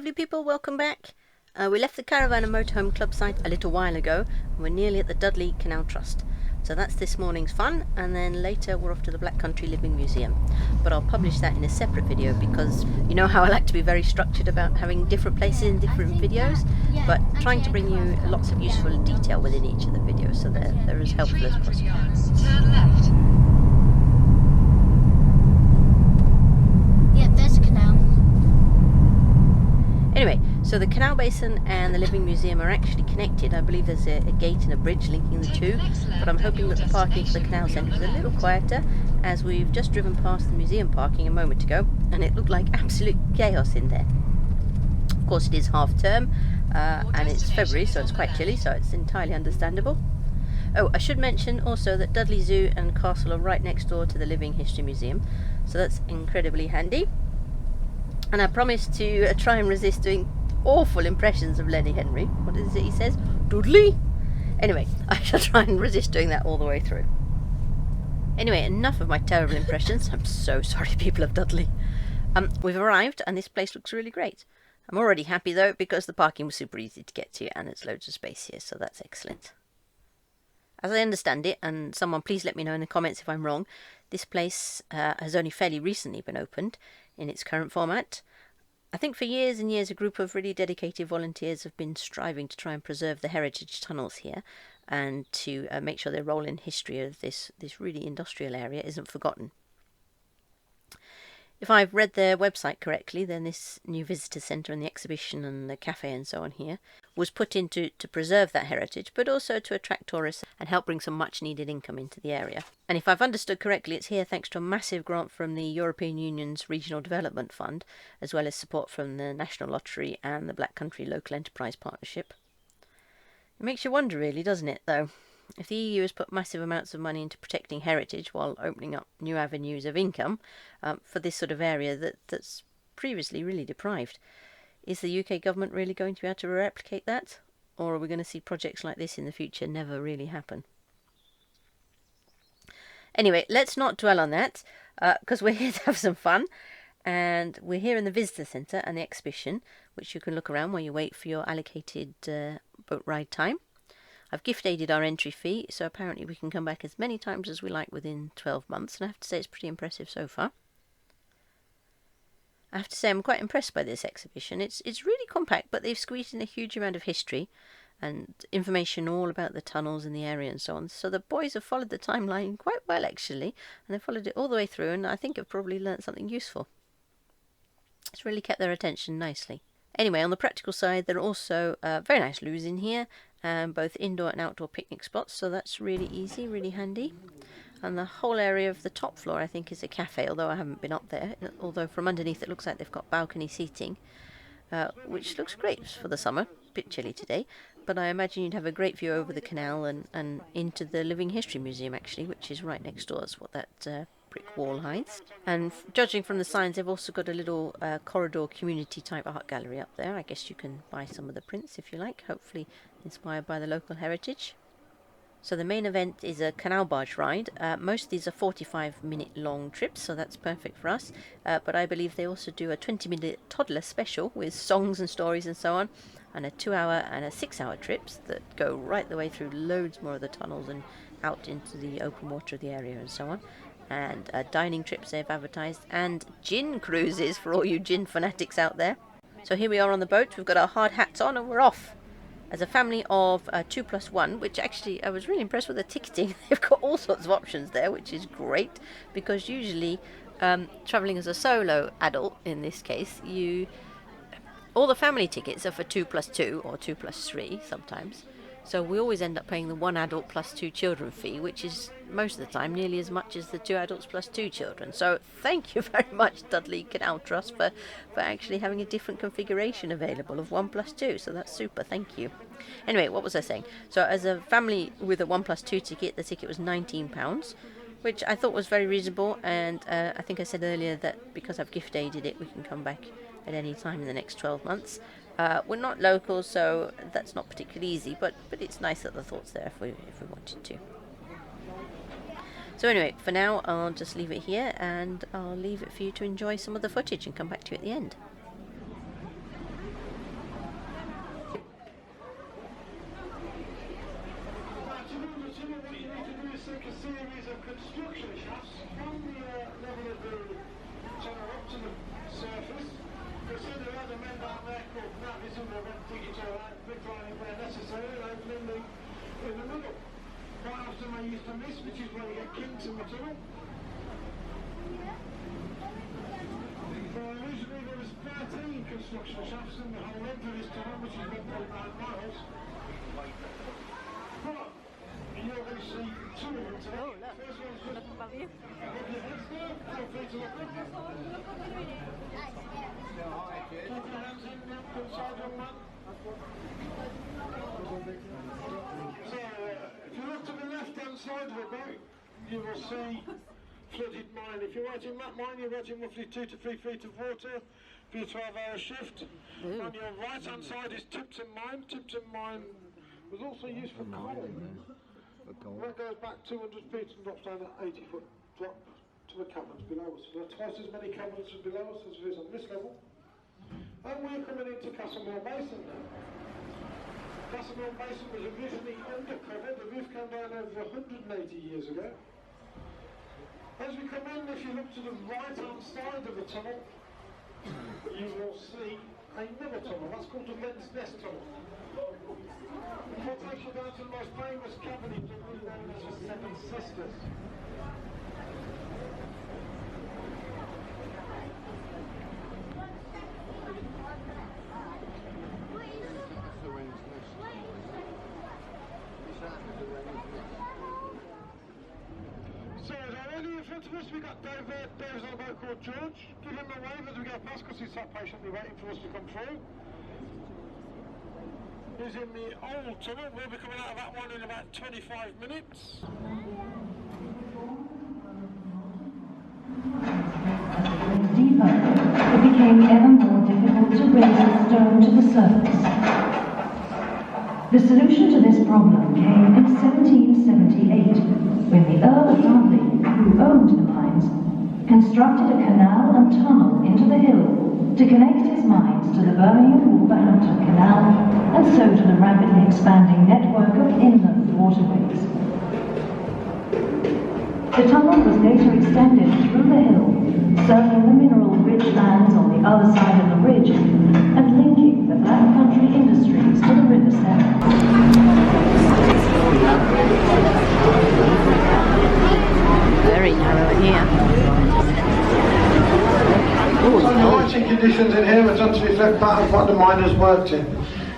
lovely people, welcome back. We left the Caravan and Motorhome Club site a little while ago, and we're nearly at the Dudley Canal Trust. So that's this morning's fun, and then later we're off to the Black Country Living Museum. But I'll publish that in a separate video because you know how I like to be very structured about having different places in different videos, but trying to bring you lots of useful detail within each of the videos so they're as helpful as possible. Turn left. Yep, there's a canal. Anyway, so the canal basin and the living museum are actually connected. I believe there's a gate and a bridge linking the two, but I'm hoping that the parking for the canal centre is a little quieter, as we've just driven past the museum parking a moment ago and it looked like absolute chaos in there. Of course it is half term and it's February, so it's quite chilly, so it's entirely understandable. Oh, I should mention also that Dudley Zoo and Castle are right next door to the Living History Museum, so that's incredibly handy. And I promised to try and resist doing awful impressions of Lenny Henry. What is it he says? Dudley? Anyway, I shall try and resist doing that all the way through. Anyway, enough of my terrible impressions. I'm so sorry, people of Dudley. We've arrived and this place looks really great. I'm already happy though because the parking was super easy to get to and there's loads of space here, so that's excellent. As I understand it, and someone please let me know in the comments if I'm wrong, this place has only fairly recently been opened in its current format. I think for years and years a group of really dedicated volunteers have been striving to try and preserve the heritage tunnels here and to make sure their role in history of this really industrial area isn't forgotten. If I've read their website correctly, then this new visitor centre and the exhibition and the cafe and so on here was put in to preserve that heritage, but also to attract tourists and help bring some much needed income into the area. And if I've understood correctly, it's here thanks to a massive grant from the European Union's Regional Development Fund, as well as support from the National Lottery and the Black Country Local Enterprise Partnership. It makes you wonder really, doesn't it, though? If the EU has put massive amounts of money into protecting heritage while opening up new avenues of income for this sort of area that's previously really deprived, is the UK government really going to be able to replicate that? Or are we going to see projects like this in the future never really happen? Anyway, let's not dwell on that because we're here to have some fun. And we're here in the visitor centre and the exhibition, which you can look around while you wait for your allocated boat ride time. I've gift aided our entry fee, so apparently we can come back as many times as we like within 12 months, and I have to say it's pretty impressive so far. I have to say I'm quite impressed by this exhibition. It's really compact, but they've squeezed in a huge amount of history and information all about the tunnels in the area and so on. So the boys have followed the timeline quite well actually, and they've followed it all the way through, and I think have probably learnt something useful. It's really kept their attention nicely. Anyway, on the practical side, there are also very nice loos in here, both indoor and outdoor picnic spots, so that's really easy, really handy. And the whole area of the top floor I think is a cafe, although I haven't been up there, although from underneath it looks like they've got balcony seating, which looks great for the summer. A bit chilly today, but I imagine you'd have a great view over the canal and into the Living History Museum actually, which is right next door. That's what that brick wall hides. And judging from the signs, they've also got a little corridor community type art gallery up there. I guess you can buy some of the prints if you like, hopefully inspired by the local heritage. So the main event is a canal barge ride. Most of these are 45-minute long trips, so that's perfect for us. But I believe they also do a 20-minute toddler special with songs and stories and so on, and a 2-hour and a 6-hour trips that go right the way through loads more of the tunnels and out into the open water of the area and so on. And dining trips they've advertised, and gin cruises for all you gin fanatics out there. So here we are on the boat, we've got our hard hats on and we're off. As a family of 2+1, which actually I was really impressed with the ticketing. They've got all sorts of options there, which is great, because usually travelling as a solo adult, in this case, all the family tickets are for 2+2 or 2+3 sometimes. So we always end up paying the 1 adult plus 2 children fee, which is most of the time nearly as much as the 2 adults plus 2 children. So thank you very much, Dudley Canal Trust, for actually having a different configuration available of 1+2. So that's super, thank you. Anyway, what was I saying? So as a family with a 1+2 ticket, the ticket was £19, which I thought was very reasonable. And I think I said earlier that because I've gift aided it, we can come back at any time in the next 12 months. We're not local, so that's not particularly easy, but it's nice that the thought's there if we wanted to. So anyway, for now I'll just leave it here and I'll leave it for you to enjoy some of the footage and come back to you at the end. construction shafts from the level of the tunnel up to the surface. You'll see there are the men down there called navvies who will dig it all out, bricklining where necessary, and opening in the middle. Quite often they use to miss, which is where you get kinks in the tunnel. Originally there was 13 construction shafts in the whole length of this tunnel, which is 1.9 miles. But you're going to see two of them today. Oh, look. First one's just Above you. above your heads there. Feel free to look up. Keep your hands in now, inside your man. So, if you look to the left-hand side of the boat, you will see flooded mine. If you're waiting that mine, you're waiting roughly 2 to 3 feet of water for your 12-hour shift. Ooh. On your right-hand side is Tipton Mine. Tipton Mine was also used for coal. That goes back 200 feet and drops down at 80-foot drop to the caverns below us. So there are twice as many caverns below us as there is on this level. And we're coming into Castlemore Basin now. Castlemore Basin was originally undercover. The roof came down over 180 years ago. As we come in, if you look to the right-hand side of the tunnel, you will see another tunnel. That's called the Men's Nest Tunnel. What takes you down to the most famous cavern in Dudley, known as the Seven Sisters. So, already in front of us, we've got Dave there. Dave's on a boat called George. Give him a wave as we go past, because he's sat patiently waiting for us to come through. He's in the old tunnel. We'll be coming out of that one in about 25 minutes. Deeper, it became ever more difficult to raise the stone to the surface. The solution to this problem came in 1778, when the Earl of Dudley, who owned the mines, constructed a canal and tunnel into the hill to connect his mines to the Birmingham-Wolverhampton Canal and so to the rapidly expanding network of inland waterways. The tunnel was later extended through the hill, circling the mineral-rich lands on the other side of the ridge and linking the Black Country industries to the river centre. Very narrow in here. The lighting conditions in here are done to reflect that of what the miners worked in.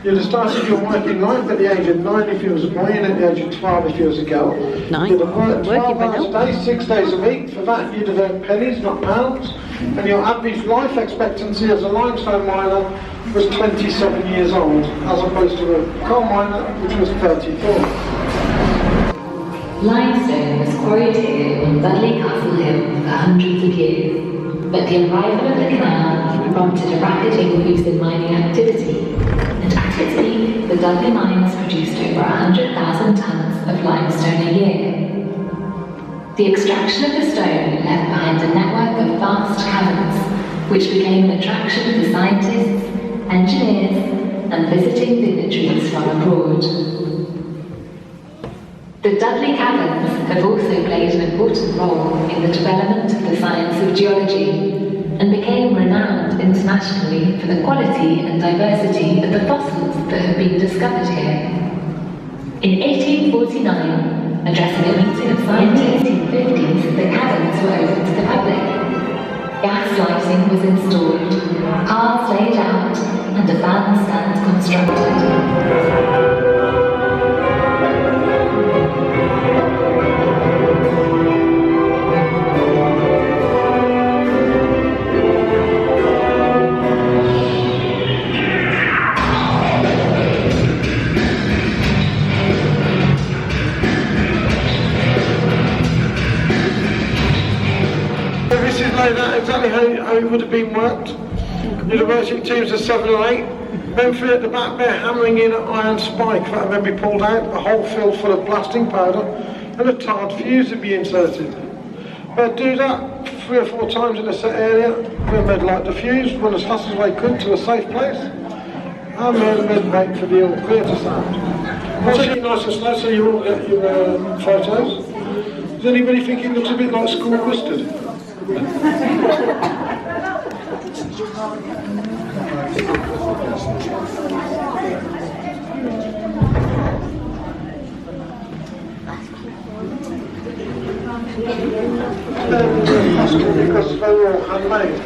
You'd have started your working life at the age of 9 if you was a boy, and at the age of 12 if you was a girl. 9? You'd have worked 12 hours a day, 6 days a week. For that you'd have earned pennies, not pounds. And your average life expectancy as a limestone miner was 27 years old, as opposed to a coal miner, which was 34. Limestone was quarried here on Dudley Castle Hill for hundreds of years, but the arrival of the canal prompted a rapid increase in mining activity, and at its peak, the Dudley mines produced over 100,000 tonnes of limestone a year. The extraction of the stone left behind a network of vast caverns, which became an attraction for scientists, engineers, and visiting dignitaries from abroad. The Dudley Caverns have also played an important role in the development of the science of geology and became renowned internationally for the quality and diversity of the fossils that have been discovered here. In 1849, addressing a meeting of scientists in the 1850s, the caverns were open to the public. Gas lighting was installed, cars laid out, and a bandstand constructed. This is laid out exactly how it would have been worked. You'd have worked in teams of 7 or 8. Then three at the back there hammering in an iron spike that would then be pulled out, a hole filled full of blasting powder, and a tarred fuse would be inserted. They'd do that 3 or 4 times in a set area, then they'd light the fuse, run as fast as they could to a safe place, and then they'd wait for the all clear to sound. I'll take it nice and slow so you all get your photos. Does anybody think it looks a bit like school custard? Because they were all handmade.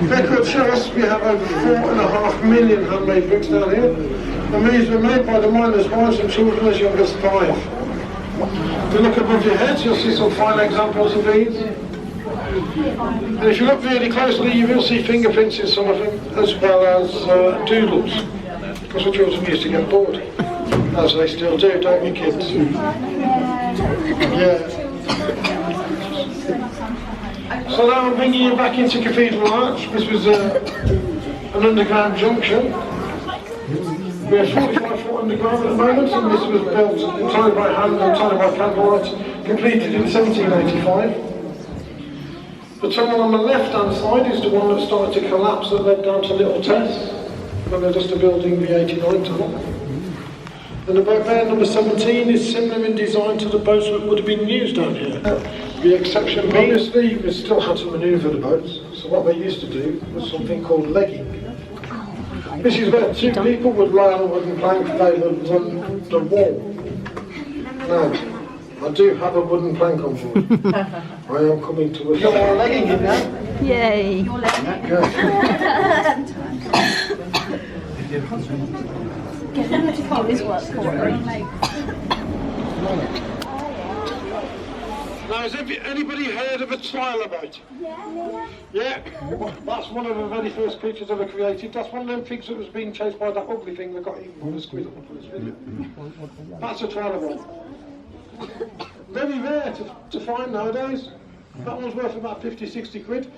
Record shows we have over 4.5 million handmade bricks down here. And these were made by the miners' wives and children as young as 5. If you look above your heads, you'll see some fine examples of these. And if you look really closely, you will see fingerprints in some of them, as well as doodles. Because the children used to get bored. As they still do, don't you, kids? Yeah. So now I'm bringing you back into Cathedral Arch. This was an underground junction. We're 45 foot underground at the moment, and this was built entirely by hand and entirely by candlelight, completed in 1785. The tunnel on the left-hand side is the one that started to collapse that led down to Little Tess, when they're just building the 89 tunnel. And the boat bay number 17 is similar in design to the boats that would have been used down here. The exception being, obviously, we still had to manoeuvre the boats, so what they used to do was something called legging. This is where 2 people would lie on a wooden plank, they would run the wall. Now, I do have a wooden plank on board. I am coming to a... You're legging it now? Yay! Yeah. Get them to call this work for Now, has anybody heard of a trilobite? Yeah? That's one of the very first creatures ever created. That's one of them things that was being chased by that ugly thing that got eaten by the squid. That's a trilobite. Very rare to find nowadays. That one's worth about 50-60 quid.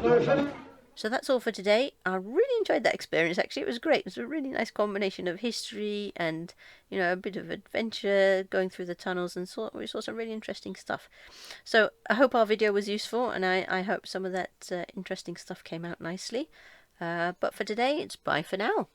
Now, if any... So that's all for today. I really enjoyed that experience, actually. It was great. It was a really nice combination of history and, you know, a bit of adventure going through the tunnels, and we saw some really interesting stuff. So I hope our video was useful, and I hope some of that interesting stuff came out nicely. But for today, it's bye for now.